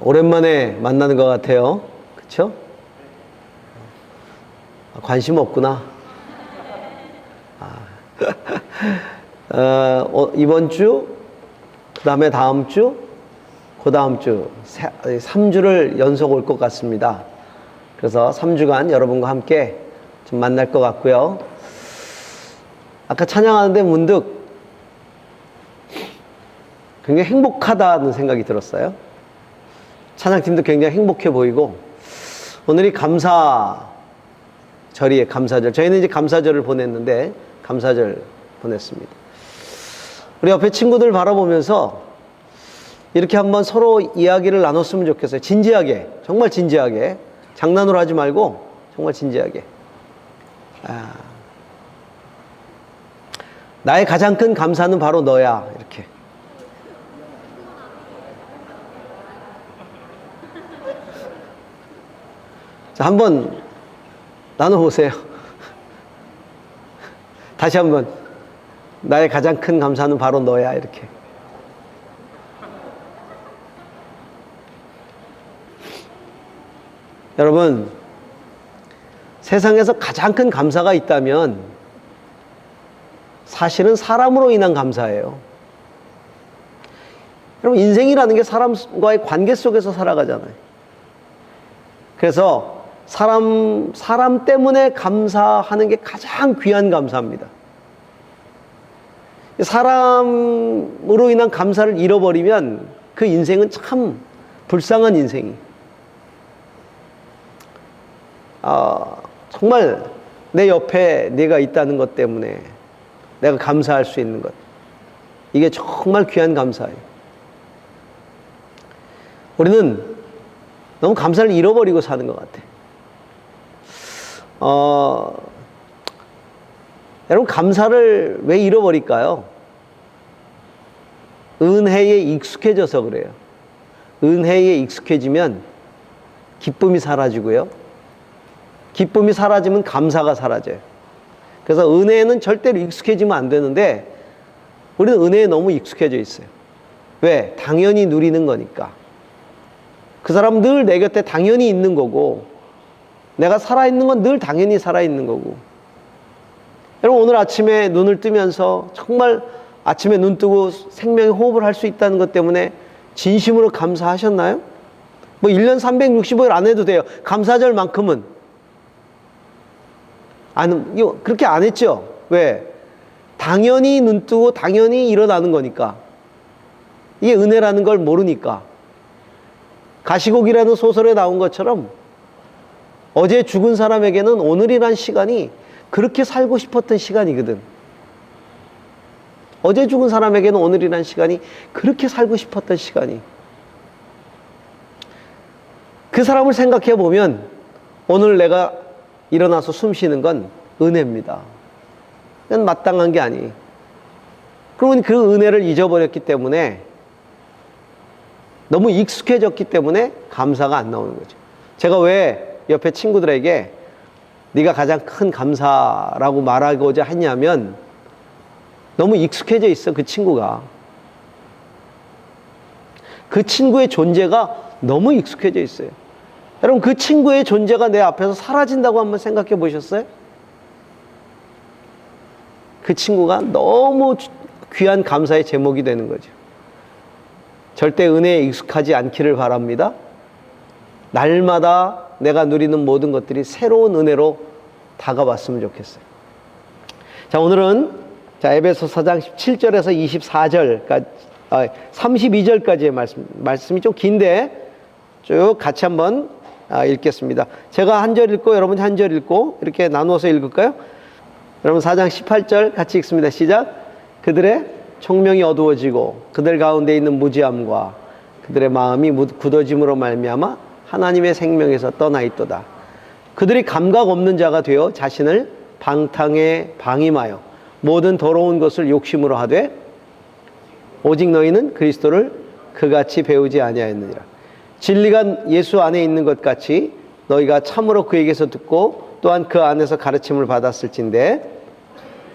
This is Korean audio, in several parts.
오랜만에 만나는 것 같아요. 그쵸? 관심 없구나. 이번 주, 그 다음에 다음 주, 그 다음 주, 3주를 연속 올 것 같습니다. 그래서 3주간 여러분과 함께 좀 만날 것 같고요. 아까 찬양하는데 문득 굉장히 행복하다는 생각이 들었어요. 찬양팀도 굉장히 행복해 보이고, 오늘이 감사절이에요. 감사절. 저희는 이제 감사절을 보냈는데, 감사절 보냈습니다. 우리 옆에 친구들 바라보면서 이렇게 한번 서로 이야기를 나눴으면 좋겠어요. 진지하게, 정말 진지하게. 장난으로 하지 말고 정말 진지하게. 나의 가장 큰 감사는 바로 너야. 이렇게. 자, 한번 나눠보세요. 다시 한번. 나의 가장 큰 감사는 바로 너야. 이렇게. 여러분, 세상에서 가장 큰 감사가 있다면 사실은 사람으로 인한 감사예요. 여러분, 인생이라는 게 사람과의 관계 속에서 살아가잖아요. 그래서 사람 때문에 감사하는 게 가장 귀한 감사입니다. 사람으로 인한 감사를 잃어버리면 그 인생은 참 불쌍한 인생이. 정말 내 옆에 네가 있다는 것 때문에 내가 감사할 수 있는 것, 이게 정말 귀한 감사예요. 우리는 너무 감사를 잃어버리고 사는 것 같아. 여러분, 감사를 왜 잃어버릴까요? 은혜에 익숙해져서 그래요. 은혜에 익숙해지면 기쁨이 사라지고요. 기쁨이 사라지면 감사가 사라져요. 그래서 은혜에는 절대로 익숙해지면 안 되는데, 우리는 은혜에 너무 익숙해져 있어요. 왜? 당연히 누리는 거니까. 그 사람은 늘 내 곁에 당연히 있는 거고, 내가 살아있는 건 늘 당연히 살아있는 거고. 여러분, 오늘 아침에 눈을 뜨면서 정말 아침에 눈 뜨고 생명의 호흡을 할 수 있다는 것 때문에 진심으로 감사하셨나요? 뭐 1년 365일 안 해도 돼요. 감사절만큼은. 그렇게 안 했죠? 왜? 당연히 눈 뜨고 당연히 일어나는 거니까. 이게 은혜라는 걸 모르니까. 가시곡이라는 소설에 나온 것처럼 어제 죽은 사람에게는 오늘이란 시간이 그렇게 살고 싶었던 시간이거든. 어제 죽은 사람에게는 오늘이란 시간이 그렇게 살고 싶었던 시간이. 그 사람을 생각해 보면 오늘 내가 일어나서 숨 쉬는 건 은혜입니다. 그건 마땅한 게 아니에요. 그러면 그 은혜를 잊어버렸기 때문에, 너무 익숙해졌기 때문에 감사가 안 나오는 거죠. 제가 왜 옆에 친구들에게 네가 가장 큰 감사라고 말하고자 했냐면, 너무 익숙해져 있어, 그 친구가. 그 친구의 존재가 너무 익숙해져 있어요. 여러분, 그 친구의 존재가 내 앞에서 사라진다고 한번 생각해 보셨어요? 그 친구가 너무 귀한 감사의 제목이 되는 거죠. 절대 은혜에 익숙하지 않기를 바랍니다. 날마다 내가 누리는 모든 것들이 새로운 은혜로 다가왔으면 좋겠어요. 자, 오늘은 에베소 4장 17절에서 24절까지, 32절까지의 말씀이 좀 긴데 쭉 같이 한번 읽겠습니다. 제가 한 절 읽고 여러분이 한 절 읽고 이렇게 나누어서 읽을까요? 여러분, 4장 18절 같이 읽습니다. 시작. 그들의 총명이 어두워지고 그들 가운데 있는 무지함과 그들의 마음이 굳어짐으로 말미암아 하나님의 생명에서 떠나 있도다. 그들이 감각 없는 자가 되어 자신을 방탕에 방임하여 모든 더러운 것을 욕심으로 하되 오직 너희는 그리스도를 그같이 배우지 아니하였느니라. 진리가 예수 안에 있는 것 같이 너희가 참으로 그에게서 듣고 또한 그 안에서 가르침을 받았을진데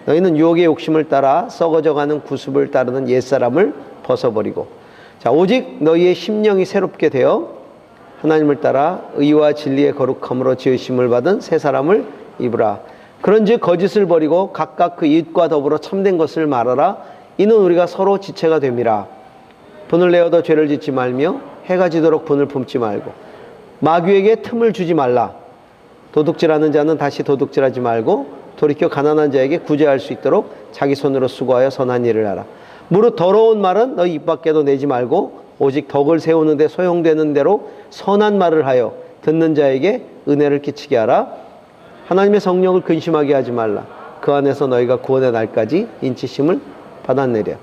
너희는 유혹의 욕심을 따라 썩어져가는 구습을 따르는 옛사람을 벗어버리고, 자, 오직 너희의 심령이 새롭게 되어 하나님을 따라 의와 진리의 거룩함으로 지으심을 받은 새 사람을 입으라. 그런즉 거짓을 버리고 각각 그 이웃과 더불어 참된 것을 말하라. 이는 우리가 서로 지체가 됨이라. 분을 내어도 죄를 짓지 말며 해가 지도록 분을 품지 말고 마귀에게 틈을 주지 말라. 도둑질하는 자는 다시 도둑질하지 말고 돌이켜 가난한 자에게 구제할 수 있도록 자기 손으로 수고하여 선한 일을 하라. 무릇 더러운 말은 너희 입 밖에도 내지 말고 오직 덕을 세우는 데 소용되는 대로 선한 말을 하여 듣는 자에게 은혜를 끼치게 하라. 하나님의 성령을 근심하게 하지 말라. 그 안에서 너희가 구원의 날까지 인치심을 받았느랴.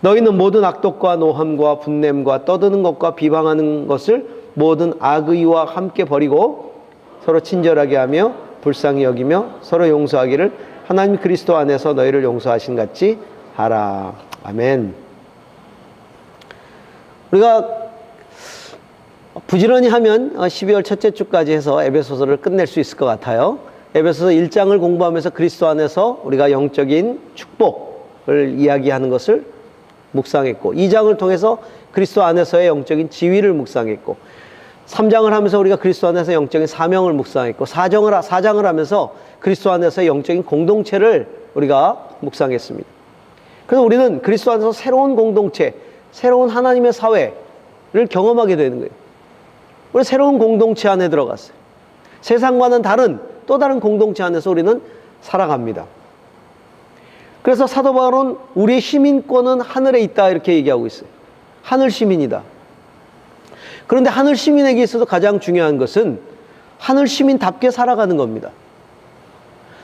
너희는 모든 악독과 노함과 분냄과 떠드는 것과 비방하는 것을 모든 악의와 함께 버리고 서로 친절하게 하며 불쌍히 여기며 서로 용서하기를 하나님 그리스도 안에서 너희를 용서하신 같이 하라. 아멘. 우리가 부지런히 하면 12월 첫째 주까지 해서 에베소서를 끝낼 수 있을 것 같아요. 에베소서 1장을 공부하면서 그리스도 안에서 우리가 영적인 축복을 이야기하는 것을 묵상했고, 2장을 통해서 그리스도 안에서의 영적인 지위를 묵상했고, 3장을 하면서 우리가 그리스도 안에서 영적인 사명을 묵상했고, 4장을 하면서 그리스도 안에서 영적인 공동체를 우리가 묵상했습니다. 그래서 우리는 그리스도 안에서 새로운 공동체, 새로운 하나님의 사회를 경험하게 되는 거예요. 우리 새로운 공동체 안에 들어갔어요. 세상과는 다른 또 다른 공동체 안에서 우리는 살아갑니다. 그래서 사도 바울은 우리의 시민권은 하늘에 있다 이렇게 얘기하고 있어요. 하늘 시민이다. 그런데 하늘 시민에게 있어서 가장 중요한 것은 하늘 시민답게 살아가는 겁니다.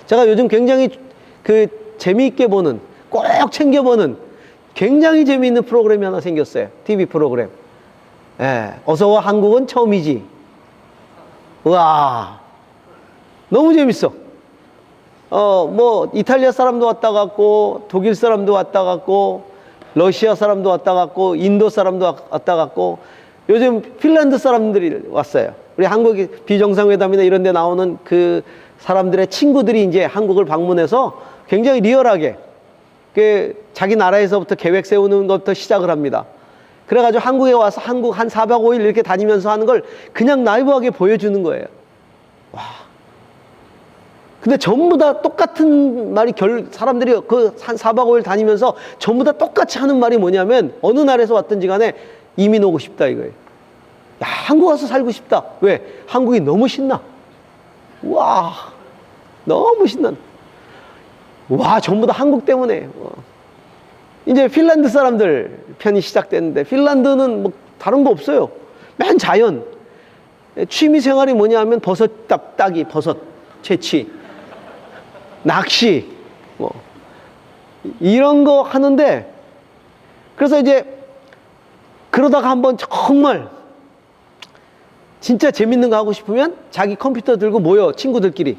제가 요즘 굉장히 재미있게 보는, 꼭 챙겨보는 굉장히 재미있는 프로그램이 하나 생겼어요. TV 프로그램. 예, 어서와 한국은 처음이지. 우와, 너무 재밌어. 이탈리아 사람도 왔다 갔고, 독일 사람도 왔다 갔고, 러시아 사람도 왔다 갔고, 인도 사람도 왔다 갔고, 요즘 핀란드 사람들이 왔어요. 우리 한국이 비정상회담이나 이런 데 나오는 그 사람들의 친구들이 이제 한국을 방문해서 굉장히 리얼하게 자기 나라에서부터 계획 세우는 것부터 시작을 합니다. 그래가지고 한국에 와서 한국 한 4박 5일 이렇게 다니면서 하는 걸 그냥 라이브하게 보여주는 거예요. 와. 근데 전부 다 똑같은 말이 사람들이 한 4박 5일 다니면서 전부 다 똑같이 하는 말이 뭐냐면 어느 나라에서 왔든지 간에 이민 오고 싶다 이거예요. 야, 한국 와서 살고 싶다. 왜? 한국이 너무 신나. 와, 너무 신나. 와, 전부 다 한국 때문에. 이제 핀란드 사람들 편이 시작됐는데 핀란드는 뭐 다른 거 없어요. 맨 자연. 취미 생활이 뭐냐 하면 버섯 따기, 버섯 채취, 낚시, 이런 거 하는데, 그래서 이제 그러다가 한번 정말 진짜 재밌는 거 하고 싶으면 자기 컴퓨터 들고 모여, 친구들끼리.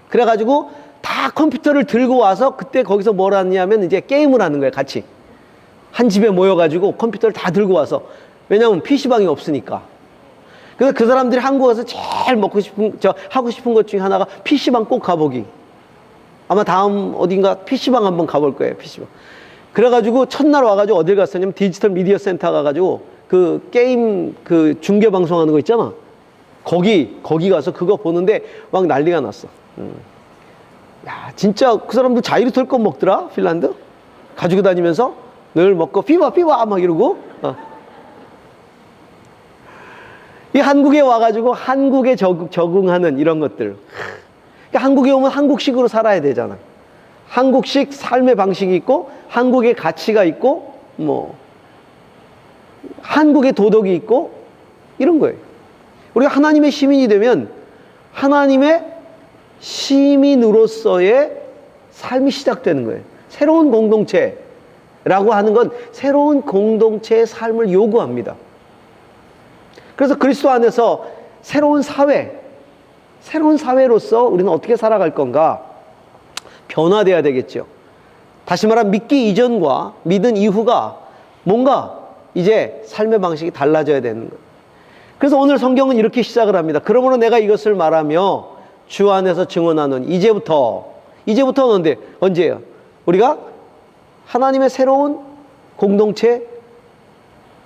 그래가지고 다 컴퓨터를 들고 와서 그때 거기서 뭘 하냐면 이제 게임을 하는 거예요, 같이. 한 집에 모여가지고 컴퓨터를 다 들고 와서. 왜냐하면 PC방이 없으니까. 그래서 그 사람들이 한국 와서 제일 하고 싶은 것 중에 하나가 PC방 꼭 가보기. 아마 다음 어딘가 PC방 한번 가볼 거예요, PC방. 그래가지고 첫날 와가지고 어딜 갔었냐면 디지털 미디어 센터 가가지고 그 게임 중계 방송하는 거 있잖아. 거기 가서 그거 보는데 막 난리가 났어. 야, 진짜 그 사람들 자유로 털것 먹더라, 핀란드. 가지고 다니면서 늘 먹고 피바 막 이러고. 이 한국에 와가지고 한국에 적응하는 이런 것들. 그러니까 한국에 오면 한국식으로 살아야 되잖아. 한국식 삶의 방식이 있고, 한국의 가치가 있고, 한국의 도덕이 있고, 이런 거예요. 우리가 하나님의 시민이 되면 하나님의 시민으로서의 삶이 시작되는 거예요. 새로운 공동체라고 하는 건 새로운 공동체의 삶을 요구합니다. 그래서 그리스도 안에서 새로운 사회로서 우리는 어떻게 살아갈 건가? 변화돼야 되겠죠. 다시 말하면 믿기 이전과 믿은 이후가 뭔가 이제 삶의 방식이 달라져야 되는 거예요. 그래서 오늘 성경은 이렇게 시작을 합니다. 그러므로 내가 이것을 말하며 주 안에서 증언하는 이제부터는 언제예요? 우리가 하나님의 새로운 공동체,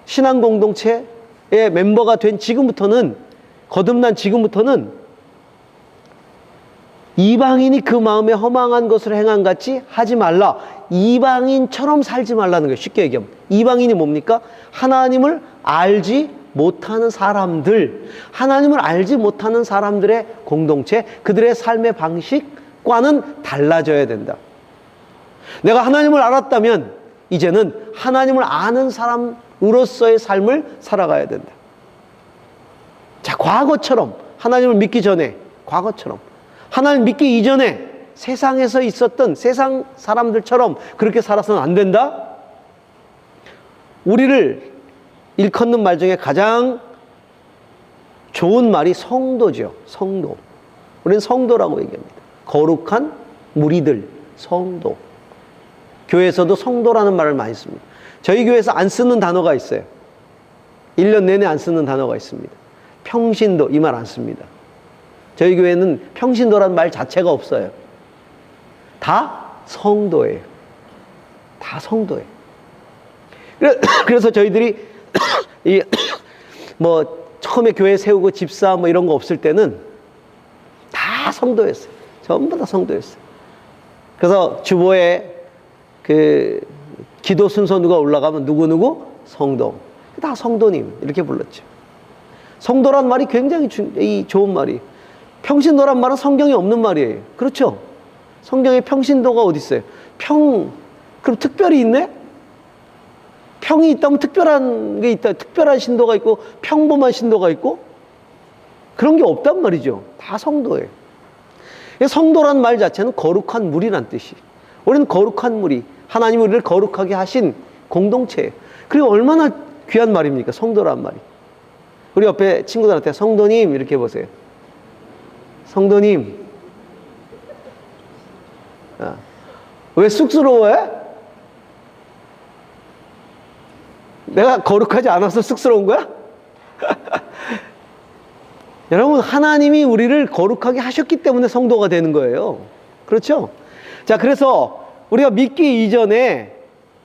신앙 공동체의 멤버가 된 지금부터는 거듭난 지금부터는 이방인이 그 마음에 허망한 것을 행한 같이 하지 말라. 이방인처럼 살지 말라는 거예요. 쉽게 얘기하면. 이방인이 뭡니까? 하나님을 알지 못하는 사람들, 하나님을 알지 못하는 사람들의 공동체, 그들의 삶의 방식과는 달라져야 된다. 내가 하나님을 알았다면 이제는 하나님을 아는 사람으로서의 삶을 살아가야 된다. 자, 과거처럼, 하나님을 믿기 전에, 과거처럼, 하나님 믿기 이전에 세상에서 있었던 세상 사람들처럼 그렇게 살아서는 안 된다. 우리를 일컫는 말 중에 가장 좋은 말이 성도죠. 성도. 우리는 성도라고 얘기합니다. 거룩한 무리들, 성도. 교회에서도 성도라는 말을 많이 씁니다. 저희 교회에서 안 쓰는 단어가 있어요. 1년 내내 안 쓰는 단어가 있습니다. 평신도, 이 말 안 씁니다. 저희 교회는 평신도라는 말 자체가 없어요. 다 성도예요. 다 성도예요. 그래서 저희들이 처음에 교회 세우고 집사 이런 거 없을 때는 다 성도였어요. 전부 다 성도였어요. 그래서 주보에 그 기도 순서 누가 올라가면 누구누구 성도, 다 성도님 이렇게 불렀죠. 성도란 말이 굉장히 좋은 말이. 평신도란 말은 성경에 없는 말이에요. 그렇죠? 성경에 평신도가 어디 있어요? 그럼 특별히 있네? 평이 있다면 특별한 게 있다. 특별한 신도가 있고 평범한 신도가 있고 그런 게 없단 말이죠. 다 성도예요. 성도란 말 자체는 거룩한 무리란 뜻이. 우리는 거룩한 무리, 하나님이 우리를 거룩하게 하신 공동체예요. 그리고 얼마나 귀한 말입니까? 성도란 말이. 우리 옆에 친구들한테 성도님 이렇게 해보세요. 성도님. 왜 쑥스러워해? 내가 거룩하지 않아서 쑥스러운 거야? 여러분, 하나님이 우리를 거룩하게 하셨기 때문에 성도가 되는 거예요. 그렇죠? 자, 그래서 우리가 믿기 이전에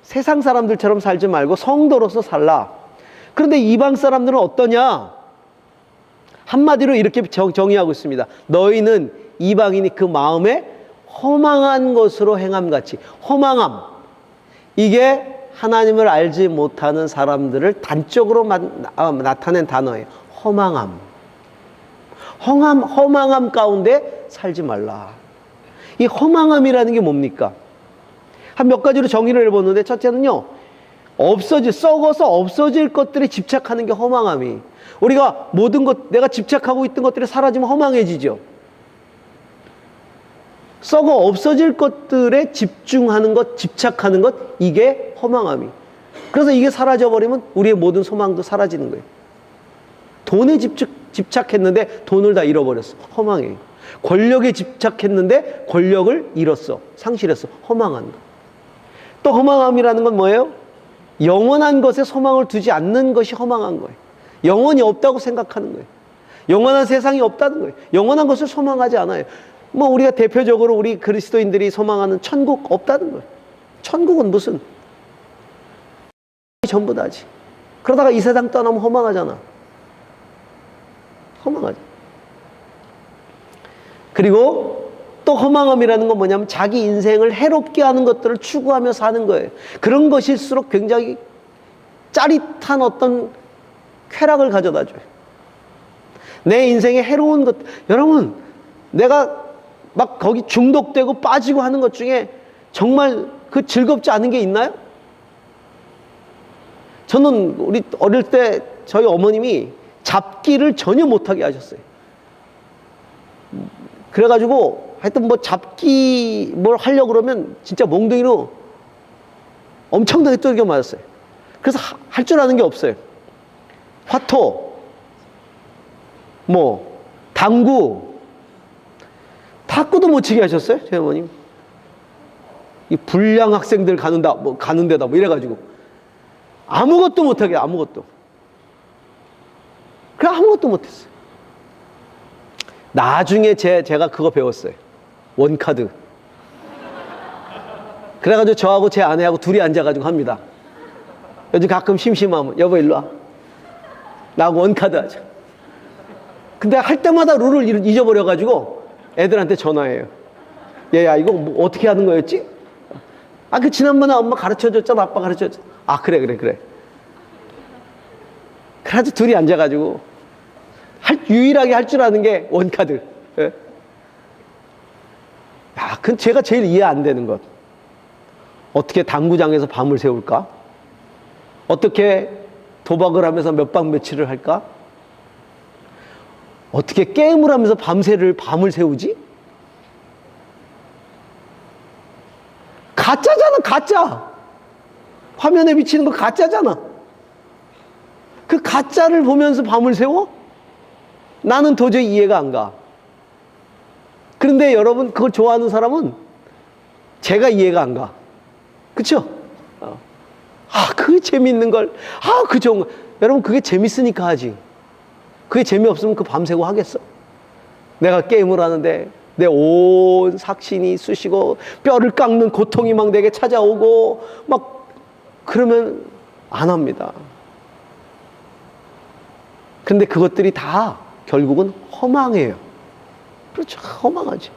세상 사람들처럼 살지 말고 성도로서 살라. 그런데 이방 사람들은 어떠냐? 한마디로 이렇게 정의하고 있습니다. 너희는 이방인이 그 마음에 허망한 것으로 행함같이. 허망함. 이게 하나님을 알지 못하는 사람들을 단적으로 나타낸 단어예요. 허망함. 허망함 가운데 살지 말라. 이 허망함이라는 게 뭡니까? 한 몇 가지로 정의를 해보는데, 첫째는요, 썩어서 없어질 것들에 집착하는 게 허망함이. 우리가 모든 것, 내가 집착하고 있던 것들이 사라지면 허망해지죠. 썩어 없어질 것들에 집중하는 것, 집착하는 것, 이게 허망함이. 그래서 이게 사라져버리면 우리의 모든 소망도 사라지는 거예요. 돈에 집착했는데 돈을 다 잃어버렸어. 허망해. 권력에 집착했는데 권력을 잃었어. 상실했어. 허망한 거. 또 허망함이라는 건 뭐예요? 영원한 것에 소망을 두지 않는 것이 허망한 거예요. 영원이 없다고 생각하는 거예요. 영원한 세상이 없다는 거예요. 영원한 것을 소망하지 않아요. 우리가 대표적으로 우리 그리스도인들이 소망하는 천국 없다는 거예요. 천국은 무슨 전부 다지. 그러다가 이 세상 떠나면 허망하잖아. 허망하죠. 그리고 또 허망함이라는 건 뭐냐면 자기 인생을 해롭게 하는 것들을 추구하며 사는 거예요. 그런 것일수록 굉장히 짜릿한 어떤 쾌락을 가져다 줘요. 내 인생에 해로운 것, 여러분, 내가 막 거기 중독되고 빠지고 하는 것 중에 정말 그 즐겁지 않은 게 있나요? 저는 우리 어릴 때 저희 어머님이 잡기를 전혀 못하게 하셨어요. 그래가지고 하여튼 잡기 뭘 하려고 그러면 진짜 몽둥이로 엄청나게 두들겨 맞았어요. 그래서 할 줄 아는 게 없어요. 화토, 당구, 탁구도 못 치게 하셨어요, 저희 어머님. 이 불량 학생들 가는 데다 이래가지고 아무것도 못하게, 아무것도. 그래, 아무것도 못했어요. 나중에 제가 그거 배웠어요. 원카드. 그래가지고 저하고 제 아내하고 둘이 앉아가지고 합니다. 요즘 가끔 심심하면 여보 일로 와. 나하고 원카드 하자. 근데 할 때마다 룰을 잊어버려가지고 애들한테 전화해요. 얘야, 이거 뭐 어떻게 하는 거였지? 아, 그 지난번에 엄마 가르쳐줬잖아. 아빠 가르쳐줬잖아. 아, 그래. 그래가지고 둘이 앉아가지고 유일하게 할 줄 아는 게 원카드. 예? 야, 그건 제가 제일 이해 안 되는 것. 어떻게 당구장에서 밤을 새울까? 어떻게 도박을 하면서 몇 박 며칠을 할까? 어떻게 게임을 하면서 밤을 새우지? 가짜잖아, 가짜. 화면에 비치는 거 가짜잖아. 그 가짜를 보면서 밤을 새워? 나는 도저히 이해가 안 가. 그런데 여러분, 그걸 좋아하는 사람은 제가 이해가 안 가. 그쵸? 그게 재밌는 걸. 그 좋은 거. 여러분, 그게 재밌으니까 하지. 그게 재미없으면 그 밤새고 하겠어? 내가 게임을 하는데 내 온 삭신이 쑤시고 뼈를 깎는 고통이 막 내게 찾아오고 막 그러면 안 합니다. 근데 그것들이 다 결국은 허망해요. 그렇죠. 허망하죠.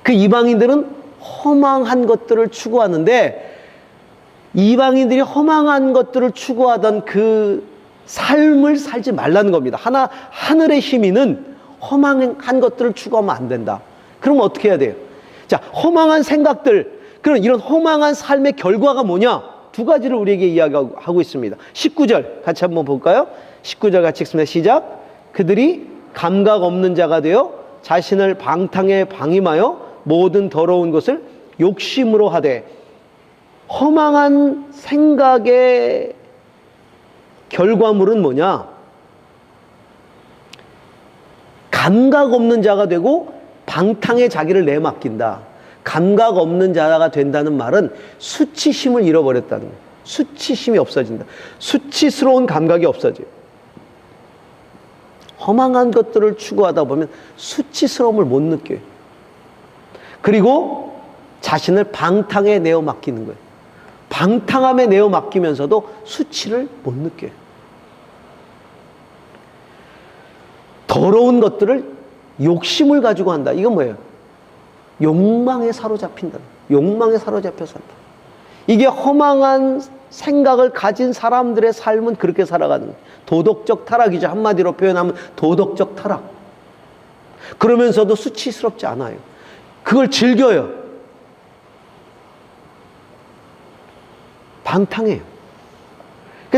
그 이방인들은 허망한 것들을 추구하는데, 이방인들이 허망한 것들을 추구하던 그 삶을 살지 말라는 겁니다. 하늘의 시민은 허망한 것들을 추구하면 안 된다. 그럼 어떻게 해야 돼요? 자, 허망한 생각들, 그런 이런 허망한 삶의 결과가 뭐냐? 두 가지를 우리에게 이야기하고 있습니다. 19절 같이 한번 볼까요? 19절 같이 읽습니다. 시작. 그들이 감각 없는 자가 되어 자신을 방탕에 방임하여 모든 더러운 것을 욕심으로 하되. 허망한 생각의 결과물은 뭐냐? 감각 없는 자가 되고 방탕에 자기를 내맡긴다. 감각 없는 자가 된다는 말은 수치심을 잃어버렸다는 거예요. 수치심이 없어진다. 수치스러운 감각이 없어져요. 허망한 것들을 추구하다 보면 수치스러움을 못 느껴요. 그리고 자신을 방탕에 내어 맡기는 거예요. 방탕함에 내어 맡기면서도 수치를 못 느껴요. 더러운 것들을 욕심을 가지고 한다. 이건 뭐예요? 욕망에 사로잡힌다. 욕망에 사로잡혀 산다. 이게 허망한 생각을 가진 사람들의 삶은 그렇게 살아가는 거예요. 도덕적 타락이죠. 한마디로 표현하면 도덕적 타락. 그러면서도 수치스럽지 않아요. 그걸 즐겨요. 방탕해요.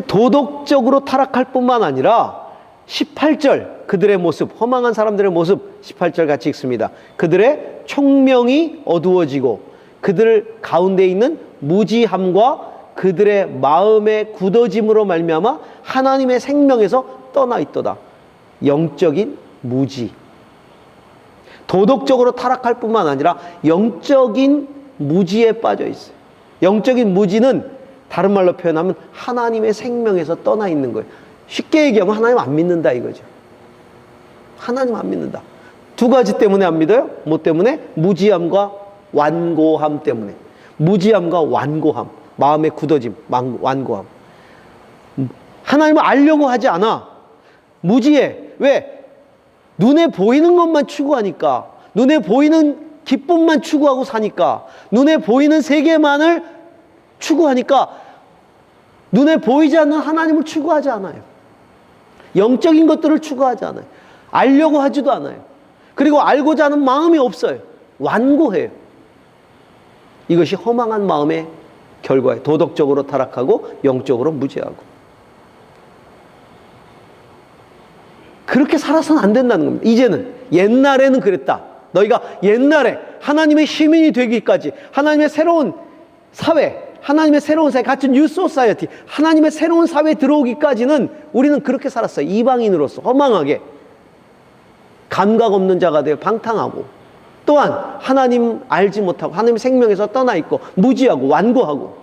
도덕적으로 타락할 뿐만 아니라 18절 그들의 모습, 허망한 사람들의 모습 18절 같이 읽습니다. 그들의 총명이 어두워지고 그들 가운데 있는 무지함과 그들의 마음의 굳어짐으로 말미암아 하나님의 생명에서 떠나 있도다. 영적인 무지. 도덕적으로 타락할 뿐만 아니라 영적인 무지에 빠져 있어요. 영적인 무지는 다른 말로 표현하면 하나님의 생명에서 떠나 있는 거예요. 쉽게 얘기하면 하나님 안 믿는다 이거죠. 하나님 안 믿는다. 두 가지 때문에 안 믿어요. 뭐 때문에? 무지함과 완고함 때문에. 무지함과 완고함. 마음의 굳어짐, 완고함. 하나님을 알려고 하지 않아. 무지해. 왜? 눈에 보이는 것만 추구하니까. 눈에 보이는 기쁨만 추구하고 사니까. 눈에 보이는 세계만을 추구하니까 눈에 보이지 않는 하나님을 추구하지 않아요. 영적인 것들을 추구하지 않아요. 알려고 하지도 않아요. 그리고 알고자 하는 마음이 없어요. 완고해요. 이것이 허망한 마음의 결과예요. 도덕적으로 타락하고 영적으로 무지하고. 그렇게 살아서는 안 된다는 겁니다. 이제는. 옛날에는 그랬다. 너희가 옛날에 하나님의 시민이 되기까지, 하나님의 새로운 사회, 하나님의 새로운 사회, 같은 뉴 소사이어티, 하나님의 새로운 사회에 들어오기까지는 우리는 그렇게 살았어요. 이방인으로서 허망하게. 감각 없는 자가 되어 방탕하고, 또한 하나님 알지 못하고 하나님의 생명에서 떠나 있고 무지하고 완고하고.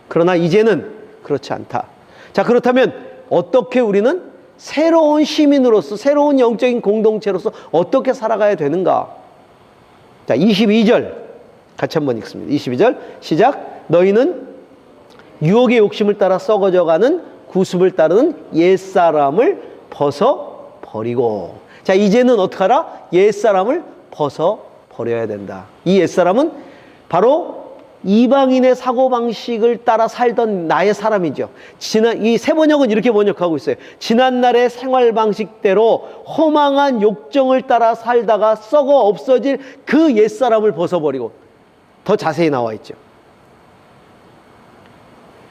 그러나 이제는 그렇지 않다. 자, 그렇다면 어떻게 우리는 새로운 시민으로서, 새로운 영적인 공동체로서 어떻게 살아가야 되는가? 자, 22절 같이 한번 읽습니다. 22절 시작. 너희는 유혹의 욕심을 따라 썩어져가는 구습을 따르는 옛사람을 버리고. 자, 이제는 어떡하라? 옛사람을 벗어버려야 된다. 이 옛사람은 바로 이방인의 사고방식을 따라 살던 나의 사람이죠. 이 세 번역은 이렇게 번역하고 있어요. 지난날의 생활방식대로 허망한 욕정을 따라 살다가 썩어 없어질 그 옛사람을 벗어버리고. 더 자세히 나와 있죠.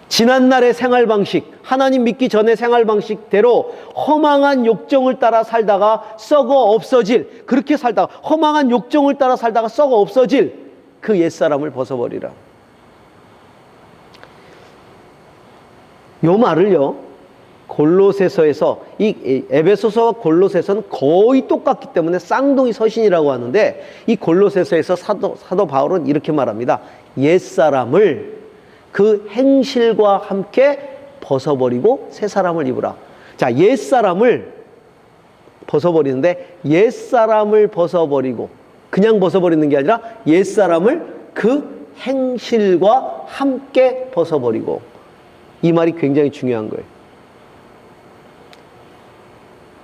지난날의 생활방식, 하나님 믿기 전의 생활방식대로 허망한 욕정을 따라 살다가 썩어 없어질, 그렇게 살다가 허망한 욕정을 따라 살다가 썩어 없어질 그 옛사람을 벗어버리라. 요 말을요, 골로새서에서, 이 에베소서와 골로새서는 거의 똑같기 때문에 쌍둥이 서신이라고 하는데, 이 골로새서에서 사도 바울은 이렇게 말합니다. 옛사람을 그 행실과 함께 벗어버리고 새 사람을 입으라. 자, 옛사람을 벗어버리는데, 옛사람을 벗어버리고 그냥 벗어버리는 게 아니라 옛사람을 그 행실과 함께 벗어버리고. 이 말이 굉장히 중요한 거예요.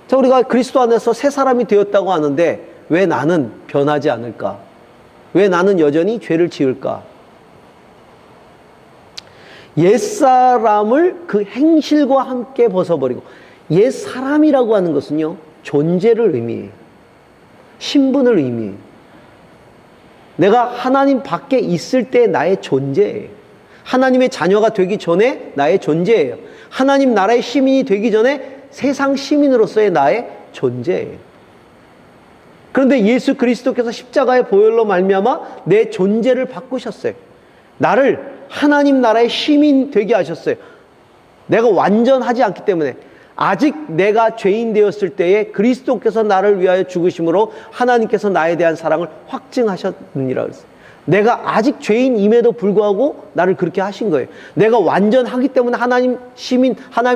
자, 우리가 그리스도 안에서 새 사람이 되었다고 하는데 왜 나는 변하지 않을까? 왜 나는 여전히 죄를 지을까? 옛사람을 그 행실과 함께 벗어버리고. 옛사람이라고 하는 것은요, 존재를 의미해요. 신분을 의미해요. 내가 하나님 밖에 있을 때 나의 존재예요. 하나님의 자녀가 되기 전에 나의 존재예요. 하나님 나라의 시민이 되기 전에 세상 시민으로서의 나의 존재예요. 그런데 예수 그리스도께서 십자가의 보혈로 말미암아 내 존재를 바꾸셨어요. 나를 하나님 나라의 시민 되게 하셨어요. 내가 완전하지 않기 때문에, 아직 내가 죄인 되었을 때에 그리스도께서 나를 위하여 죽으심으로 하나님께서 나에 대한 사랑을 확증하셨느니라 그랬어요. 내가 아직 죄인임에도 불구하고 나를 그렇게 하신 거예요. 내가 완전하기 때문에 하나님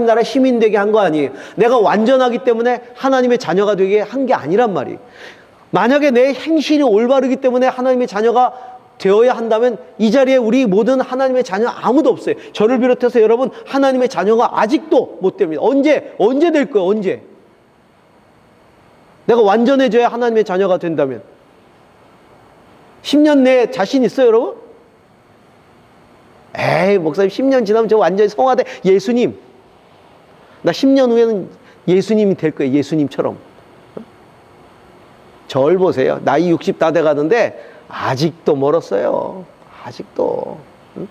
나라의 시민 되게 한 거 아니에요. 내가 완전하기 때문에 하나님의 자녀가 되게 한 게 아니란 말이에요. 만약에 내 행실이 올바르기 때문에 하나님의 자녀가 되어야 한다면 이 자리에 우리 모든 하나님의 자녀 아무도 없어요. 저를 비롯해서 여러분 하나님의 자녀가 아직도 못 됩니다. 언제 될 거예요? 언제? 내가 완전해져야 하나님의 자녀가 된다면. 10년 내에 자신 있어요, 여러분? 에이, 목사님 10년 지나면 저 완전히 성화돼. 예수님, 나 10년 후에는 예수님이 될 거예요. 예수님처럼. 저를 보세요. 나이 60 다 돼가는데 아직도 멀었어요. 아직도. 응?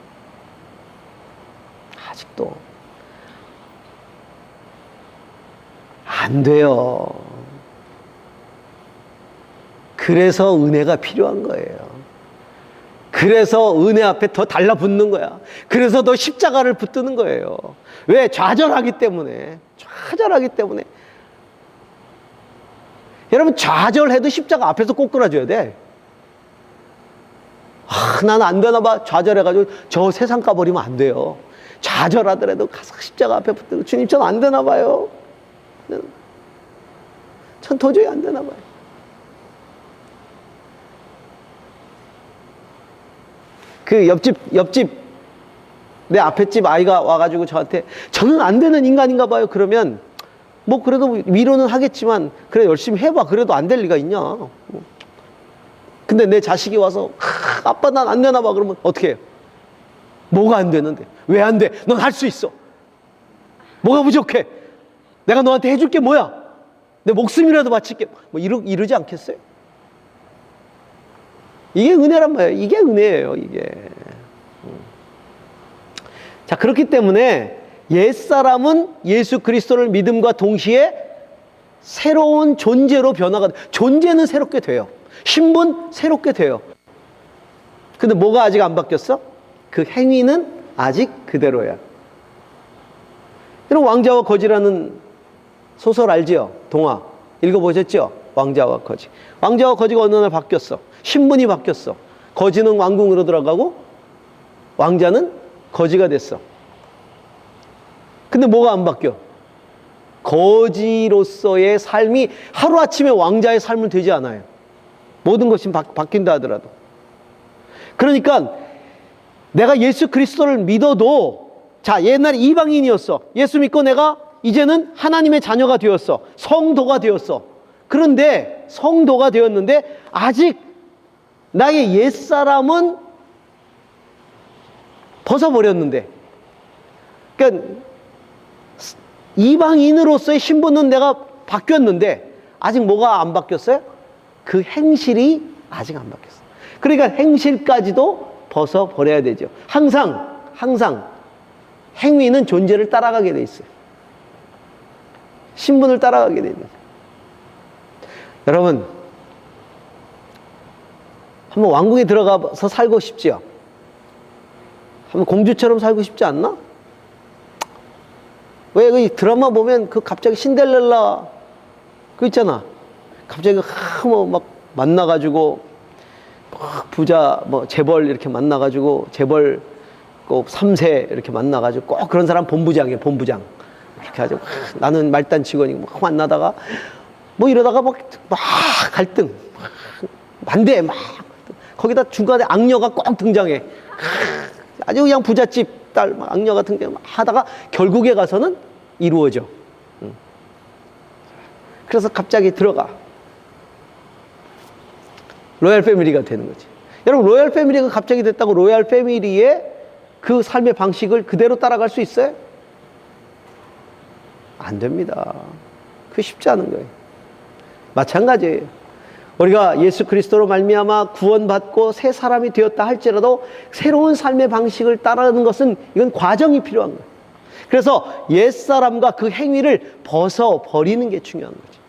아직도. 안 돼요. 그래서 은혜가 필요한 거예요. 그래서 은혜 앞에 더 달라붙는 거야. 그래서 더 십자가를 붙드는 거예요. 왜? 좌절하기 때문에. 좌절하기 때문에. 여러분, 좌절해도 십자가 앞에서 꼭 끌어줘야 돼. 나는 안 되나 봐. 좌절해가지고 저 세상 가버리면 안 돼요. 좌절하더라도 가서 십자가 앞에 붙들고, 주님, 전 안 되나 봐요. 전 도저히 안 되나 봐요. 그 옆집 내 앞에 집 아이가 와가지고 저한테 저는 안 되는 인간인가 봐요. 그러면 뭐 그래도 위로는 하겠지만, 그래 열심히 해봐. 그래도 안 될 리가 있냐. 근데 내 자식이 와서 아빠 난 안 되나 봐. 그러면 어떻게 해요? 뭐가 안 되는데? 왜 안 돼? 넌 할 수 있어. 뭐가 부족해? 내가 너한테 해줄 게 뭐야? 내 목숨이라도 바칠게. 뭐 이러지 않겠어요? 이게 은혜란 말이에요. 이게 은혜예요, 이게. 자, 그렇기 때문에 옛사람은 예수 그리스도를 믿음과 동시에 새로운 존재로 변화가, 존재는 새롭게 돼요. 신분 새롭게 돼요. 근데 뭐가 아직 안 바뀌었어? 그 행위는 아직 그대로야. 여러분, 왕자와 거지라는 소설 알지요? 동화 읽어보셨죠? 왕자와 거지. 왕자와 거지가 어느 날 바뀌었어. 신분이 바뀌었어. 거지는 왕궁으로 들어가고 왕자는 거지가 됐어. 근데 뭐가 안 바뀌어? 거지로서의 삶이 하루아침에 왕자의 삶은 되지 않아요. 모든 것이 바뀐다 하더라도. 그러니까 내가 예수 그리스도를 믿어도, 자, 옛날에 이방인이었어. 예수 믿고 내가 이제는 하나님의 자녀가 되었어. 성도가 되었어. 그런데 성도가 되었는데 아직 나의 옛사람은 벗어버렸는데, 그러니까 이방인으로서의 신분은 내가 바뀌었는데 아직 뭐가 안 바뀌었어요? 그 행실이 아직 안 바뀌었어요. 그러니까 행실까지도 벗어버려야 되죠. 항상 행위는 존재를 따라가게 돼 있어요. 신분을 따라가게 돼 있는 거예요. 여러분, 한번 왕궁에 들어가서 살고 싶지요? 한번 공주처럼 살고 싶지 않나? 왜 그 드라마 보면 그 갑자기 신데렐라 그 있잖아. 갑자기 뭐 막 만나가지고 막 부자 뭐 재벌 이렇게 만나가지고 재벌 꼭 3세 이렇게 만나가지고 꼭 그런 사람 본부장이에요. 본부장 이렇게 가지고 나는 말단 직원이고 막 만나다가 뭐 이러다가 막 갈등 반대 막 거기다 중간에 악녀가 꼭 등장해. 아주 그냥 부잣집 딸 막 악녀 같은 게 하다가 결국에 가서는 이루어져. 그래서 갑자기 들어가. 로얄 패밀리가 되는 거지. 여러분, 로얄 패밀리가 갑자기 됐다고 로얄 패밀리의 그 삶의 방식을 그대로 따라갈 수 있어요? 안 됩니다. 그게 쉽지 않은 거예요. 마찬가지예요. 우리가 예수 그리스도로 말미암아 구원받고 새 사람이 되었다 할지라도 새로운 삶의 방식을 따르는 것은 이건 과정이 필요한 거예요. 그래서 옛사람과 그 행위를 벗어버리는 게 중요한 거죠.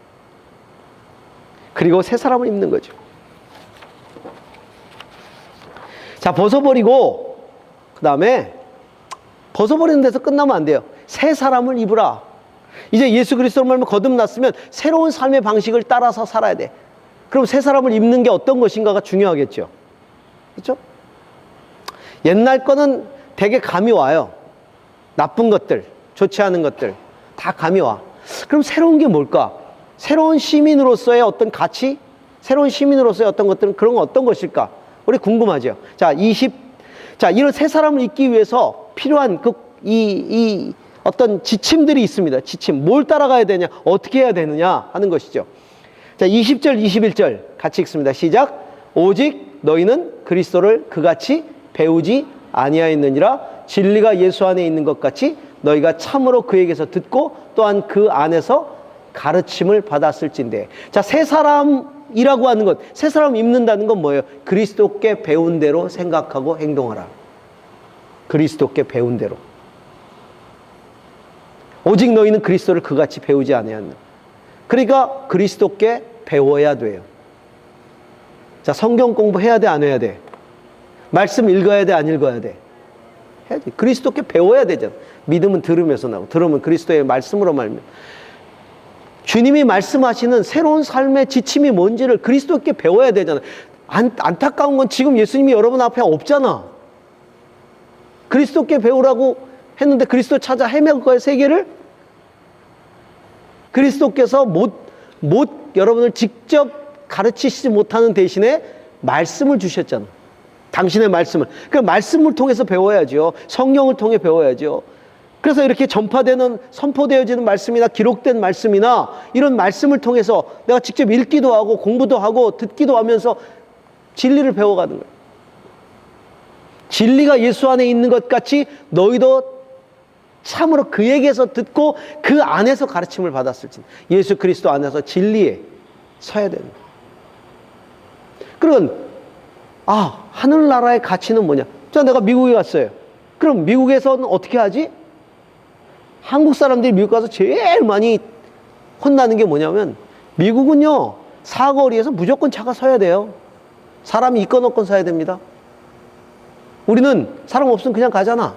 그리고 새 사람을 입는 거죠. 자, 벗어버리고 그 다음에 벗어버리는 데서 끝나면 안 돼요. 새 사람을 입으라. 이제 예수 그리스도로 말미암아 거듭났으면 새로운 삶의 방식을 따라서 살아야 돼. 그럼 새 사람을 입는 게 어떤 것인가가 중요하겠죠. 그렇죠? 옛날 거는 되게 감이 와요. 나쁜 것들, 좋지 않은 것들 다 감이 와. 그럼 새로운 게 뭘까? 새로운 시민으로서의 어떤 가치? 새로운 시민으로서의 어떤 것들은 그런 건 어떤 것일까? 우리 궁금하죠. 자, 이런 새 사람을 입기 위해서 필요한 이 어떤 지침들이 있습니다. 지침. 뭘 따라가야 되냐? 어떻게 해야 되느냐? 하는 것이죠. 자, 20절, 21절 같이 읽습니다. 시작. 오직 너희는 그리스도를 그같이 배우지 아니하였느니라. 진리가 예수 안에 있는 것 같이 너희가 참으로 그에게서 듣고 또한 그 안에서 가르침을 받았을진대. 자, 새 사람이라고 하는 것, 새 사람 입는다는 건 뭐예요? 그리스도께 배운 대로 생각하고 행동하라. 그리스도께 배운 대로. 오직 너희는 그리스도를 그같이 배우지 아니하였느니라. 그러니까 그리스도께 배워야 돼요. 자, 성경 공부해야 돼, 안 해야 돼? 말씀 읽어야 돼, 안 읽어야 돼? 해야 돼. 그리스도께 배워야 되잖아. 믿음은 들으면서 나오고, 들으면 그리스도의 말씀으로 말면. 주님이 말씀하시는 새로운 삶의 지침이 뭔지를 그리스도께 배워야 되잖아. 안타까운 건 지금 예수님이 여러분 앞에 없잖아. 그리스도께 배우라고 했는데 그리스도 찾아 헤매고 거야, 세계를? 그리스도께서 여러분을 직접 가르치시지 못하는 대신에 말씀을 주셨잖아. 당신의 말씀을. 그 말씀을 통해서 배워야죠. 성령을 통해 배워야죠. 그래서 이렇게 전파되는, 선포되어지는 말씀이나 기록된 말씀이나 이런 말씀을 통해서 내가 직접 읽기도 하고 공부도 하고 듣기도 하면서 진리를 배워가는 거예요. 진리가 예수 안에 있는 것 같이 너희도 참으로 그에게서 듣고 그 안에서 가르침을 받았을지. 예수 그리스도 안에서 진리에 서야 되는 거예요. 그러면 하늘나라의 가치는 뭐냐? 자, 내가 미국에 갔어요. 그럼 미국에서는 어떻게 하지? 한국 사람들이 미국 가서 제일 많이 혼나는 게 뭐냐면, 미국은요, 사거리에서 무조건 차가 서야 돼요. 사람이 있건 없건 서야 됩니다. 우리는 사람 없으면 그냥 가잖아.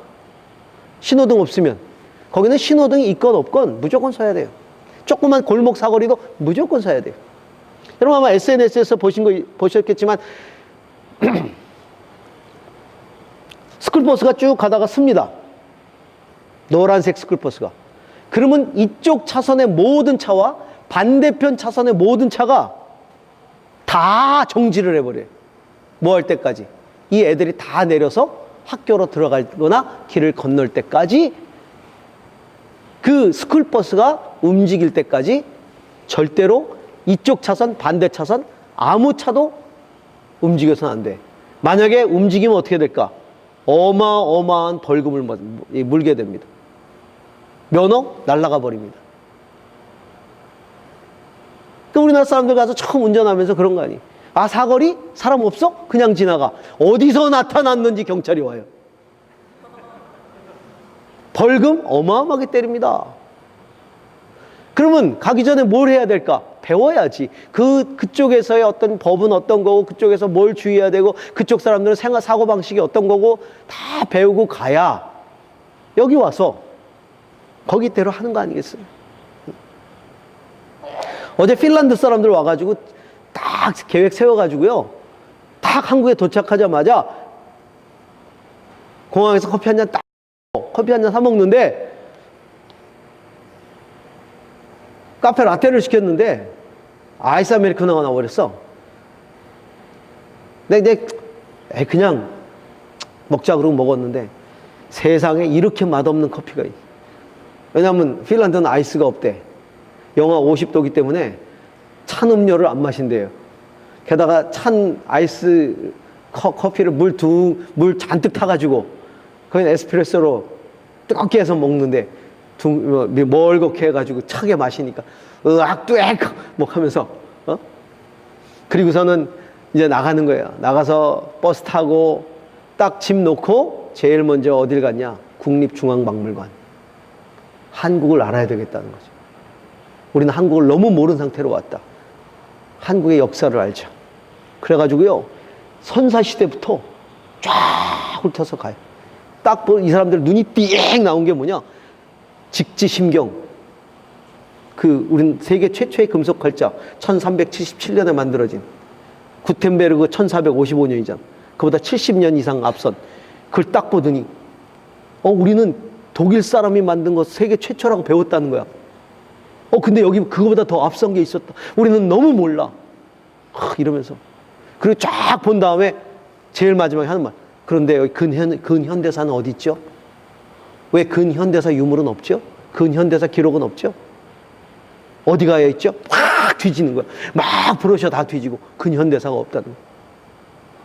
신호등 없으면. 거기는 신호등이 있건 없건 무조건 서야 돼요. 조그만 골목 사거리도 무조건 서야 돼요. 여러분 아마 SNS에서 보셨겠지만 스쿨버스가 쭉 가다가 씁니다. 노란색 스쿨버스가. 그러면 이쪽 차선의 모든 차와 반대편 차선의 모든 차가 다 정지를 해버려요. 뭐 할 때까지? 이 애들이 다 내려서 학교로 들어가거나 길을 건널 때까지 그 스쿨버스가 움직일 때까지 절대로 이쪽 차선, 반대 차선 아무 차도 움직여서는 안 돼. 만약에 움직이면 어떻게 될까? 어마어마한 벌금을 물게 됩니다. 면허 날아가 버립니다. 그 우리나라 사람들 가서 처음 운전하면서 그런 거 아니에요. 아, 사거리? 사람 없어? 그냥 지나가. 어디서 나타났는지 경찰이 와요. 벌금 어마어마하게 때립니다. 그러면 가기 전에 뭘 해야 될까? 배워야지. 그쪽에서의 어떤 법은 어떤 거고, 그쪽에서 뭘 주의해야 되고, 그쪽 사람들은 사고방식이 어떤 거고, 다 배우고 가야 여기 와서 거기대로 하는 거 아니겠어요? 어제 핀란드 사람들 와가지고 딱 계획 세워가지고요. 딱 한국에 도착하자마자 공항에서 커피 한 잔 사 먹는데 카페 라떼를 시켰는데 아이스 아메리카노가 나와버렸어. 근데 그냥 먹자 그러고 먹었는데 세상에 이렇게 맛없는 커피가 있어. 왜냐하면 핀란드는 아이스가 없대. 영하 50도기 때문에 찬 음료를 안 마신대요. 게다가 찬 아이스 커피를 물 잔뜩 타가지고 그냥 에스프레소로 뜨겁게 해서 먹는데 멀겋게 해가지고 차게 마시니까 으악 뚜액 뭐 하면서 그리고서는 이제 나가는 거예요. 나가서 버스 타고 딱 짐 놓고 제일 먼저 어딜 갔냐? 국립중앙박물관. 한국을 알아야 되겠다는 거죠. 우리는 한국을 너무 모르는 상태로 왔다. 한국의 역사를 알자. 그래가지고요, 선사시대부터 쫙 훑어서 가요. 딱 이 사람들 눈이 띠익 나온 게 뭐냐? 직지심경. 우린 세계 최초의 금속 걸작 1377년에 만들어진 구텐베르그 1455년이잖아. 그보다 70년 이상 앞선. 그걸 딱 보더니 우리는 독일 사람이 만든 거 세계 최초라고 배웠다는 거야. 근데 여기 그거보다 더 앞선 게 있었다. 우리는 너무 몰라. 이러면서. 그리고 쫙 본 다음에 제일 마지막에 하는 말. 그런데 여기 근현대사는 어디 있죠? 왜 근현대사 유물은 없죠? 근현대사 기록은 없죠? 어디 가야 있죠? 막 뒤지는 거야. 막 브로셔 다 뒤지고 근현대사가 없다는 거야.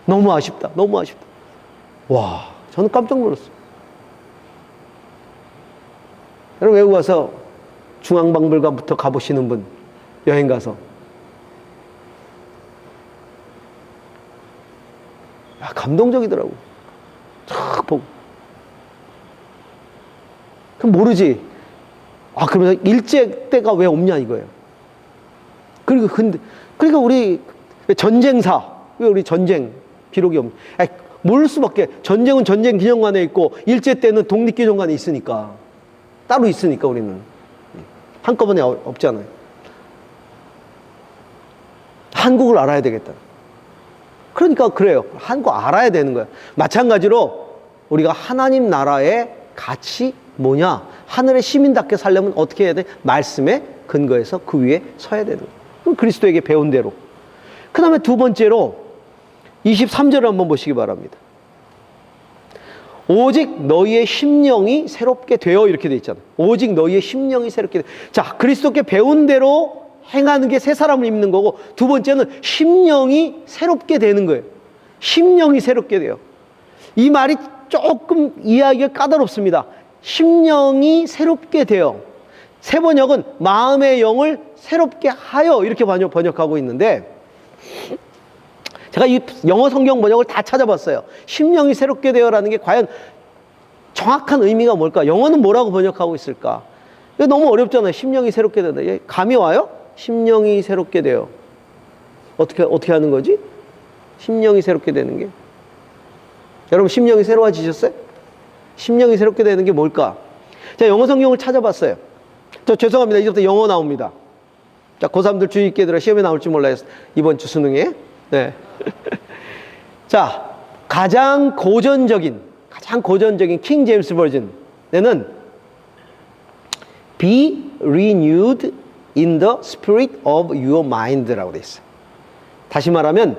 너무 아쉽다. 너무 아쉽다. 와, 저는 깜짝 놀랐어요. 여러분 외국 와서 중앙박물관부터 가보시는 분, 여행 가서 감동적이더라고. 쫙 보고. 그럼 모르지. 그러면서 일제 때가 왜 없냐 이거예요. 그러니까 우리 전쟁사, 왜 우리 전쟁 기록이 없냐. 모를 수밖에. 전쟁은 전쟁 기념관에 있고 일제 때는 독립기념관에 있으니까. 따로 있으니까 우리는. 한꺼번에 없잖아요. 한국을 알아야 되겠다. 그러니까 그래요. 한국 알아야 되는 거예요. 마찬가지로 우리가 하나님 나라의 가치 뭐냐? 하늘의 시민답게 살려면 어떻게 해야 돼? 말씀에 근거해서 그 위에 서야 되는 거예요. 그럼 그리스도에게 배운 대로. 그 다음에 두 번째로 23절을 한번 보시기 바랍니다. 오직 너희의 심령이 새롭게 되어 이렇게 돼 있잖아요. 오직 너희의 심령이 새롭게 되어. 자, 그리스도께 배운 대로 행하는 게 새 사람을 입는 거고, 두 번째는 심령이 새롭게 되는 거예요. 심령이 새롭게 돼요. 이 말이 조금 이해하기가 까다롭습니다. 심령이 새롭게 돼요. 새 번역은 마음의 영을 새롭게 하여 이렇게 번역하고 있는데, 제가 이 영어 성경 번역을 다 찾아봤어요. 심령이 새롭게 되어라는 게 과연 정확한 의미가 뭘까? 영어는 뭐라고 번역하고 있을까? 이거 너무 어렵잖아요. 심령이 새롭게 된다. 감이 와요? 심령이 새롭게 돼요. 어떻게 하는 거지? 심령이 새롭게 되는 게. 여러분 심령이 새로워지셨어요? 심령이 새롭게 되는 게 뭘까? 자, 영어 성경을 찾아봤어요. 저 죄송합니다. 이제부터 영어 나옵니다. 자, 고3들 주의 있게 들어. 시험에 나올지 몰라요. 이번 주 수능에. 네. 자, 가장 고전적인 킹 제임스 버전에는 Be renewed in the spirit of your mind라고 돼 있어요. 다시 말하면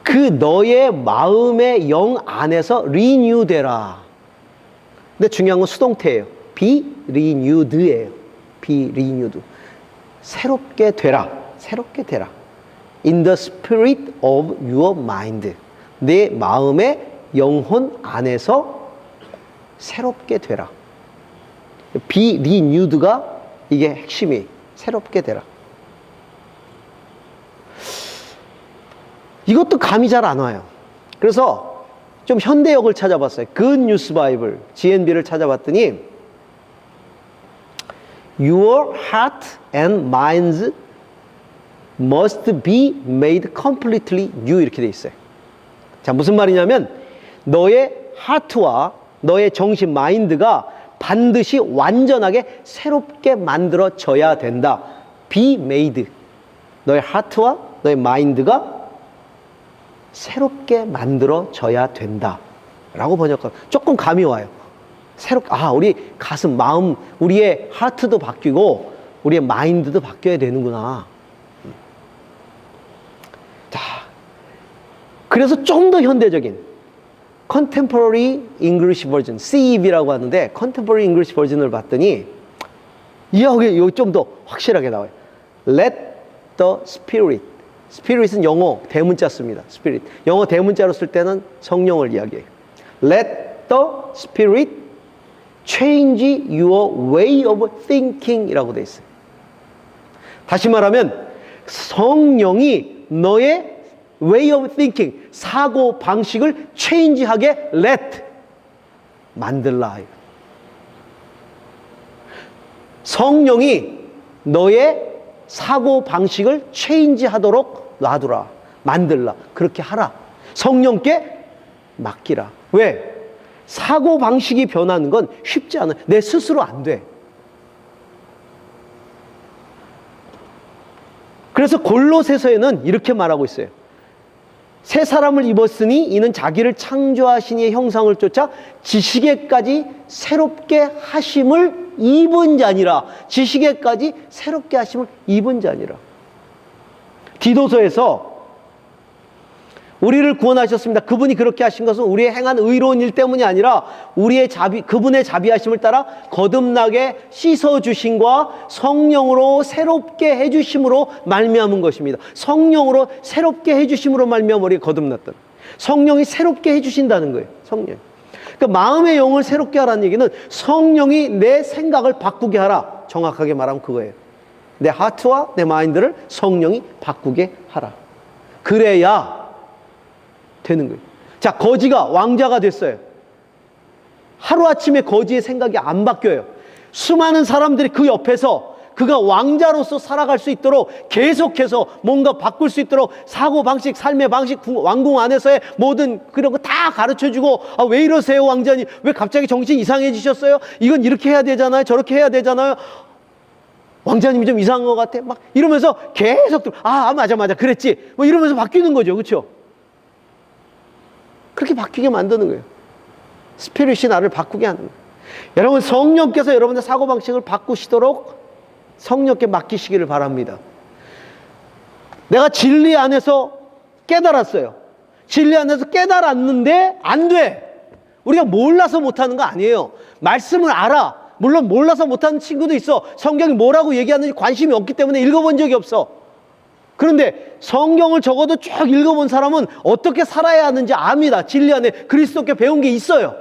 그 너의 마음의 영 안에서 renew 되라. 근데 중요한 건 수동태예요. be renewed예요. be renewed. 새롭게 되라. 새롭게 되라. In the spirit of your mind. 내 마음의 영혼 안에서 새롭게 되라. be renewed가 이게 핵심이 새롭게 되라. 이것도 감이 잘 안 와요. 그래서 좀 현대역을 찾아봤어요. Good News Bible, GNB를 찾아봤더니 Your heart and minds must be made completely new 이렇게 돼 있어요. 자, 무슨 말이냐면 너의 하트와 너의 정신, 마인드가 반드시 완전하게 새롭게 만들어져야 된다. Be made. 너의 하트와 너의 마인드가 새롭게 만들어져야 된다 라고 번역하고 조금 감이 와요. 우리 가슴, 마음, 우리의 하트도 바뀌고 우리의 마인드도 바뀌어야 되는구나. 자, 그래서 좀 더 현대적인 Contemporary English Version, CEV라고 하는데 Contemporary English Version을 봤더니 이게 좀 더 확실하게 나와요. Let the Spirit. Spirit은 영어 대문자 씁니다. Spirit. 영어 대문자로 쓸 때는 성령을 이야기해요. Let the Spirit change your way of thinking 이라고 돼 있어요. 다시 말하면 성령이 너의 way of thinking, 사고 방식을 change하게 let, 만들라. 성령이 너의 사고 방식을 체인지하도록 놔두라. 만들라. 그렇게 하라. 성령께 맡기라. 왜? 사고 방식이 변하는 건 쉽지 않아요. 내 스스로 안 돼. 그래서 골로새서에는 이렇게 말하고 있어요. 새 사람을 입었으니 이는 자기를 창조하신 이의 형상을 쫓아 지식에까지 새롭게 하심을 입은 자니라. 지식에까지 새롭게 하심을 입은 자니라. 디도서에서 우리를 구원하셨습니다. 그분이 그렇게 하신 것은 우리의 행한 의로운 일 때문이 아니라 우리의 그분의 자비하심을 따라 거듭나게 씻어주심과 성령으로 새롭게 해주심으로 말미암은 것입니다. 성령으로 새롭게 해주심으로 말미암아 우리가 거듭났다. 성령이 새롭게 해주신다는 거예요. 성령. 그러니까 마음의 영을 새롭게 하라는 얘기는 성령이 내 생각을 바꾸게 하라. 정확하게 말하면 그거예요. 내 하트와 내 마인드를 성령이 바꾸게 하라. 그래야 되는 거예요. 자, 거지가 왕자가 됐어요. 하루아침에 거지의 생각이 안 바뀌어요. 수많은 사람들이 그 옆에서 그가 왕자로서 살아갈 수 있도록 계속해서 뭔가 바꿀 수 있도록 사고방식, 삶의 방식, 왕궁 안에서의 모든 그런 거 다 가르쳐주고, 왜 이러세요 왕자님? 왜 갑자기 정신 이상해지셨어요? 이건 이렇게 해야 되잖아요. 저렇게 해야 되잖아요. 왕자님이 좀 이상한 것 같아. 막 이러면서 계속 맞아 그랬지. 뭐 이러면서 바뀌는 거죠. 그렇죠? 그렇게 바뀌게 만드는 거예요. 스피릿이 나를 바꾸게 하는 거예요. 여러분, 성령께서 여러분의 사고방식을 바꾸시도록 성령께 맡기시기를 바랍니다. 내가 진리 안에서 깨달았어요. 진리 안에서 깨달았는데 안 돼. 우리가 몰라서 못하는 거 아니에요. 말씀을 알아. 물론 몰라서 못하는 친구도 있어. 성경이 뭐라고 얘기하는지 관심이 없기 때문에 읽어본 적이 없어. 그런데 성경을 적어도 쭉 읽어본 사람은 어떻게 살아야 하는지 압니다. 진리 안에 그리스도께 배운 게 있어요.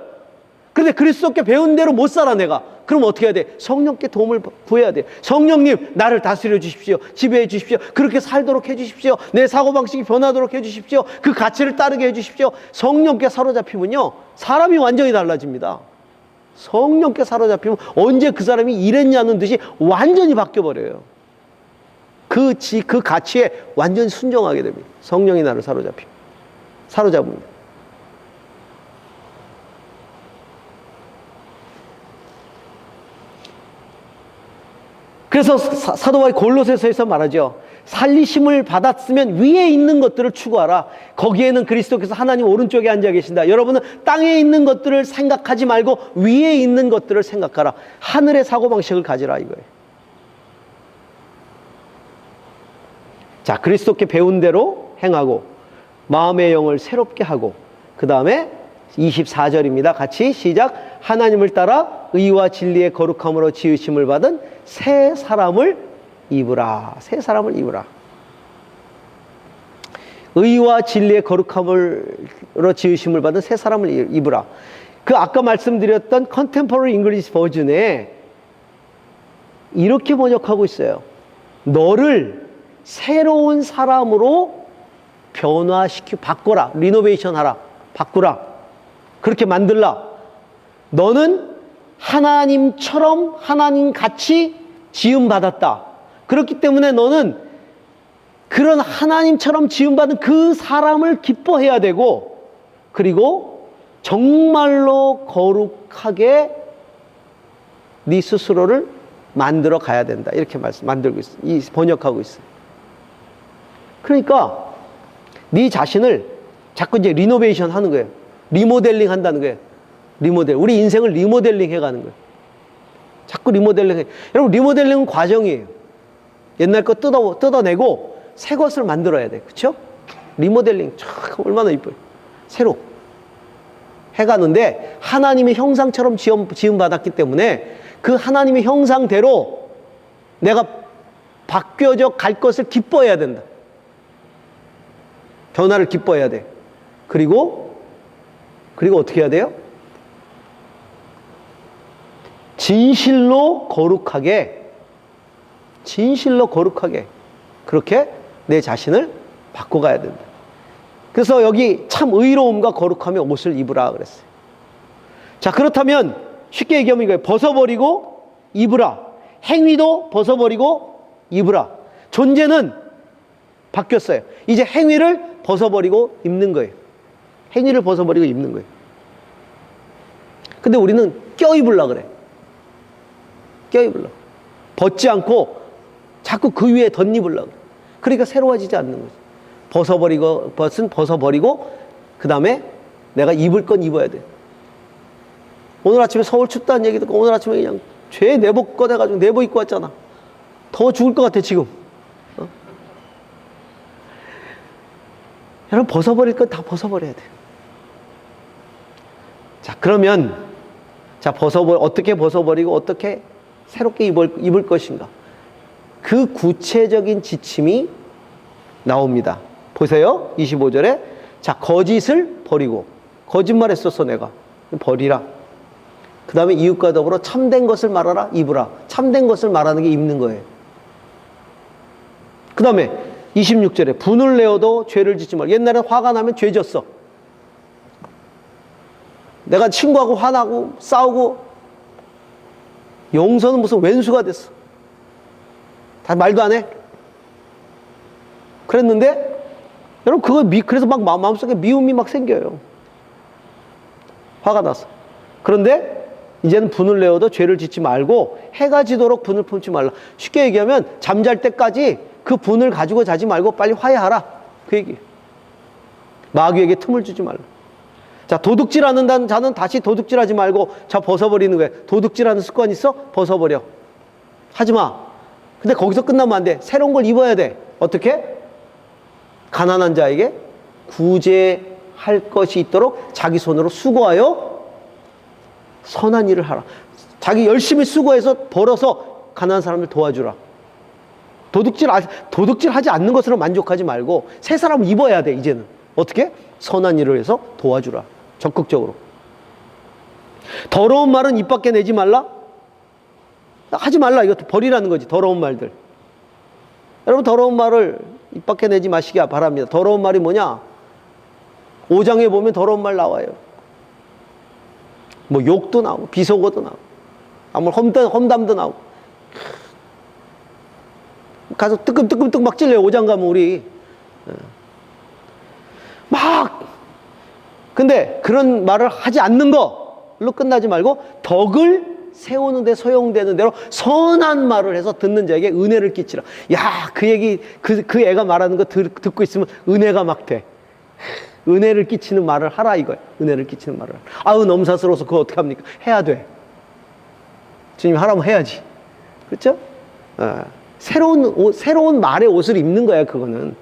그런데 그리스도께 배운 대로 못 살아 내가. 그럼 어떻게 해야 돼? 성령께 도움을 구해야 돼. 성령님, 나를 다스려 주십시오. 지배해 주십시오. 그렇게 살도록 해 주십시오. 내 사고방식이 변하도록 해 주십시오. 그 가치를 따르게 해 주십시오. 성령께 사로잡히면요, 사람이 완전히 달라집니다. 성령께 사로잡히면 언제 그 사람이 이랬냐는 듯이 완전히 바뀌어버려요. 그 가치에 완전히 순종하게 됩니다. 성령이 나를 사로잡습니다. 그래서 사도 바울이 골로새서에서 말하죠. 살리심을 받았으면 위에 있는 것들을 추구하라. 거기에는 그리스도께서 하나님 오른쪽에 앉아 계신다. 여러분은 땅에 있는 것들을 생각하지 말고 위에 있는 것들을 생각하라. 하늘의 사고방식을 가지라 이거예요. 자, 그리스도께 배운 대로 행하고 마음의 영을 새롭게 하고 그 다음에 24절입니다. 같이 시작. 하나님을 따라 의와 진리의 거룩함으로 지으심을 받은 새 사람을 입으라. 새 사람을 입으라. 의와 진리의 거룩함으로 지으심을 받은 새 사람을 입으라. 그 아까 말씀드렸던 컨템포러리 잉글리시 버전에 이렇게 번역하고 있어요. 너를 새로운 사람으로 바꿔라. 리노베이션 하라. 바꾸라. 그렇게 만들라. 너는 하나님처럼 하나님 같이 지음받았다. 그렇기 때문에 너는 그런 하나님처럼 지음받은 그 사람을 기뻐해야 되고, 그리고 정말로 거룩하게 네 스스로를 만들어 가야 된다. 이렇게 만들고 있어요. 번역하고 있어요. 그러니까 네 자신을 자꾸 이제 리노베이션 하는 거예요. 리모델링 한다는 거예요. 리모델. 우리 인생을 리모델링 해가는 거예요. 자꾸 리모델링 해. 여러분, 리모델링은 과정이에요. 옛날 거 뜯어내고 새 것을 만들어야 돼. 그렇죠? 리모델링 참 얼마나 이뻐요. 새로 해가는데 하나님의 형상처럼 지음받았기 때문에 그 하나님의 형상대로 내가 바뀌어져 갈 것을 기뻐해야 된다. 변화를 기뻐해야 돼. 그리고 어떻게 해야 돼요? 진실로 거룩하게 그렇게 내 자신을 바꿔가야 된다. 그래서 여기 참 의로움과 거룩함의 옷을 입으라 그랬어요. 자, 그렇다면 쉽게 얘기하면 이거예요. 벗어버리고 입으라. 행위도 벗어버리고 입으라. 존재는 바뀌었어요. 이제 행위를 벗어버리고 입는 거예요. 행위를 벗어버리고 입는 거예요. 근데 우리는 껴입으려고 그래. 껴입으려고. 벗지 않고 자꾸 그 위에 덧입으려고 그래. 그러니까 새로워지지 않는 거지. 벗어버리고 그 다음에 내가 입을 건 입어야 돼. 오늘 아침에 서울 춥다는 얘기 듣고 오늘 아침에 그냥 죄 내복 꺼내가지고 내복 입고 왔잖아. 더워 죽을 것 같아 지금. 여러분, 벗어버릴 건 다 벗어버려야 돼. 자, 그러면 어떻게 벗어버리고 어떻게 새롭게 입을 것인가? 그 구체적인 지침이 나옵니다. 보세요. 25절에 자, 거짓을 버리고, 거짓말 했었어 내가. 버리라. 그 다음에 이웃과 더불어 참된 것을 말하라. 입으라. 참된 것을 말하는 게 입는 거예요. 그 다음에 26절에 분을 내어도 죄를 짓지 말라. 옛날에 화가 나면 죄 졌어. 내가 친구하고 화나고 싸우고 용서는 무슨 왼수가 됐어. 다 말도 안 해. 그랬는데 여러분 그래서 막 마음속에 미움이 막 생겨요. 화가 나서. 그런데 이제는 분을 내어도 죄를 짓지 말고 해가 지도록 분을 품지 말라. 쉽게 얘기하면 잠잘 때까지 그 분을 가지고 자지 말고 빨리 화해하라. 그 얘기. 마귀에게 틈을 주지 말라. 자, 도둑질하는 자는 다시 도둑질하지 말고 자, 벗어버리는 거예요. 도둑질하는 습관 있어? 벗어버려. 하지 마. 근데 거기서 끝나면 안 돼. 새로운 걸 입어야 돼. 어떻게? 가난한 자에게 구제할 것이 있도록 자기 손으로 수고하여 선한 일을 하라. 자기 열심히 수고해서 벌어서 가난한 사람을 도와주라. 도둑질하지 않는 것으로 만족하지 말고 새 사람을 입어야 돼. 이제는 어떻게? 선한 일을 해서 도와주라. 적극적으로. 더러운 말은 입 밖에 내지 말라. 하지 말라. 이것도 버리라는 거지. 더러운 말들. 여러분, 더러운 말을 입 밖에 내지 마시기 바랍니다. 더러운 말이 뭐냐? 5장에 보면 더러운 말 나와요. 뭐 욕도 나오고 비속어도 나오고 아무 험담도 나오고. 가서 뜨끔뜨끔 막 찔려요. 5장 가면 우리 막. 근데 그런 말을 하지 않는 걸로 끝나지 말고 덕을 세우는 데 소용되는 대로 선한 말을 해서 듣는 자에게 은혜를 끼치라. 야, 그 얘기 그 애가 말하는 거 듣고 있으면 은혜가 막 돼. 은혜를 끼치는 말을 하라 이거야. 은혜를 끼치는 말을. 아우, 넘사스러워서 그거 어떻게 합니까? 해야 돼. 주님 하라면 해야지. 그렇죠? 새로운 말의 옷을 입는 거야, 그거는.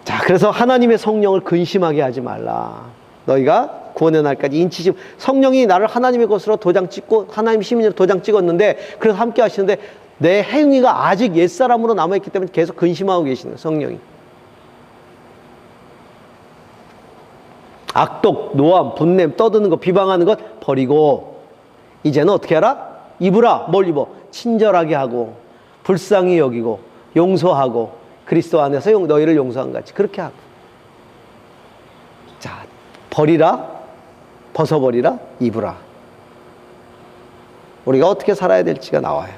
자, 그래서 하나님의 성령을 근심하게 하지 말라. 너희가 구원의 날까지 인치심. 성령이 나를 하나님의 것으로 도장 찍고 하나님 시민으로 도장 찍었는데, 그래서 함께 하시는데 내 행위가 아직 옛사람으로 남아있기 때문에 계속 근심하고 계시는 성령이. 악독, 노함, 분냄, 떠드는 것, 비방하는 것 버리고 이제는 어떻게 하라? 입으라. 뭘 입어? 친절하게 하고 불쌍히 여기고 용서하고 그리스도 안에서 너희를 용서한 같이 그렇게 하고. 자, 버리라, 벗어버리라, 입으라. 우리가 어떻게 살아야 될지가 나와요.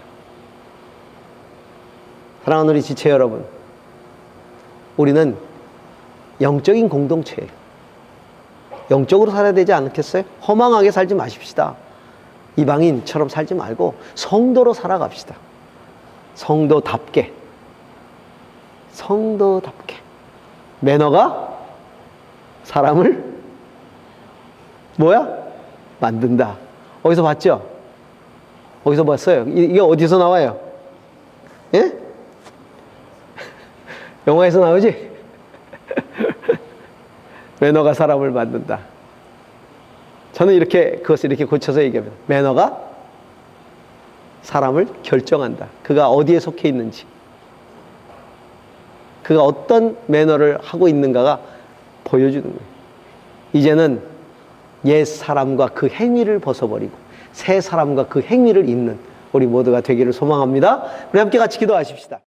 사랑하는 우리 지체 여러분, 우리는 영적인 공동체예요. 영적으로 살아야 되지 않겠어요? 허망하게 살지 마십시다. 이방인처럼 살지 말고 성도로 살아갑시다. 성도답게. 성도답게. 매너가 사람을 뭐야? 만든다. 어디서 봤죠? 어디서 봤어요? 이게 어디서 나와요? 예? 영화에서 나오지? 매너가 사람을 만든다. 저는 그것을 이렇게 고쳐서 얘기합니다. 매너가 사람을 결정한다. 그가 어디에 속해 있는지, 그가 어떤 매너를 하고 있는가가 보여주는 거예요. 이제는 옛 사람과 그 행위를 벗어버리고 새 사람과 그 행위를 잇는 우리 모두가 되기를 소망합니다. 우리 함께 같이 기도하십시다.